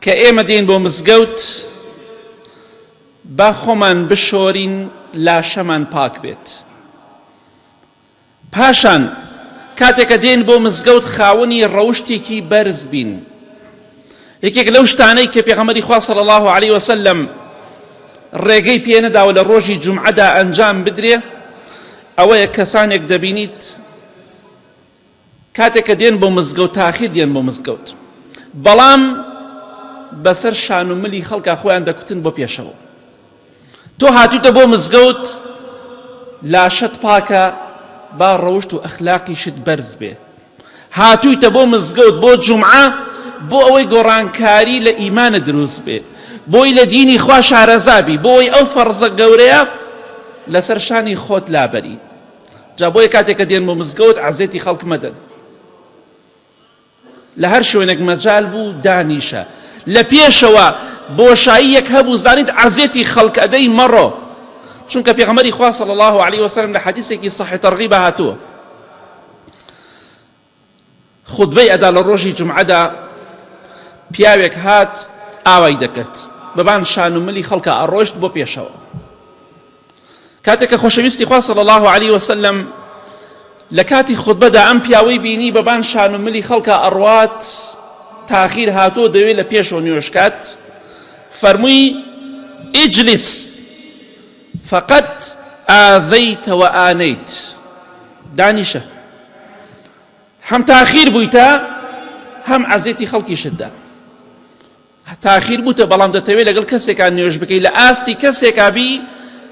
کە ئێمە دێن بۆ مزگەوت با خۆمان بشۆرین لاشەمان پاک بێت. پاشان کاتێککە دێن بۆ مزگەوت خاوەنی ڕەوشتێکی بەرز بین. یەکێک لەو شتانەی کە پێغەمبەری خوا صلی الله علیه وسلم ڕێگەی پێ نەداوە لە ڕۆژی جومعەدا ئەنجام بدرێ ئەوەیە کەسانێک دەبینیت کاتێککە دێن بۆ مزگەوت تاخیر دێن بۆ مزگەوت، بەڵام بەسەر شان و ملی خەڵکا خۆیان دەکوتن بۆ پێشەوە. تۆ هاتوویتە بۆ مزگەوت لاشەت پاکە، با ڕەوشت و ئەخلاقیشت بەرز بێ. هاتوویتە بۆ مزگەوت بۆ جومعە بۆ ئەوەی گۆڕانکاری لە ئیمانە دروست بێ، بۆی لە دینی خوا شارەزابی، بۆی ئەو فەرزە گەورەیە لەسەر شانی خۆت لابەری. جا بۆیە کاتێککە دێن بۆ مزگەوت عەزێتی خەڵک مەدەن، لە هەر شوێنێک مەجال بوو دانیشە. لە پێشەوە بۆشاییەک هەبوو زانیت عەزێتی خەڵک ئەدەی مەڕۆ، چونکە پێغەمبەری خوا صلی الله علیه وسلم لە حەدیثێکی صحیح تەرغیب هاتووە خوتبەی ئەدا لە ڕۆژی جومعەدا، پیاوێک هات ئاوای دەکرد، بەبان شان و ملی خەڵکە ئەڕۆیشت بۆ پێشەوە. کاتێککە خۆشەویستی خوا صلی الله علیه وسلم لە کاتی خوتبەدا ئەم پیاوەی بینی بەبان شان و ملی خەڵکە ئەڕوات تاخیر هاتۆ دەوێت لە پێشەوە نوێژکات، فەرمووی ئیجلیس فقط ئاذەیت وئانەیت، دانیشە، هەم تاخیر بوویتە هەم عەزێتی خەڵکیشتدا. تاخیر بووتە بەڵام دەتەوێت لەگەڵ کەسێکان نوێژ بکەی لە ئاستی کەسێکا بی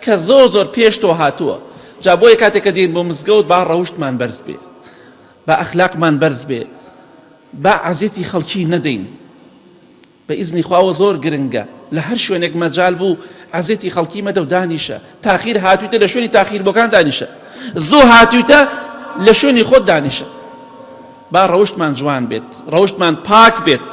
کە زۆر پێش تۆ هاتووە. جا بۆیە کاتێککە دێن بۆ مزگەوت با ڕەوشتمان بەرز بێ، با ئەخلاقمان بەرز بێ، با عەزێتی خەڵکی نەدەین. بە ئیزنی خواوە زۆر گرنگە لە هەر شوێنێک مەجال بوو عەزێتی خەڵکی مەدە و دانیشە. تاخیر هاتوویتە لە شوێنی تاخیر بۆکان دانیشە، زوو هاتوویتە لە شوێنی خۆت دانیشە. با ڕەوشتمان جوان بێت، ڕەوشتمان پاک بێت.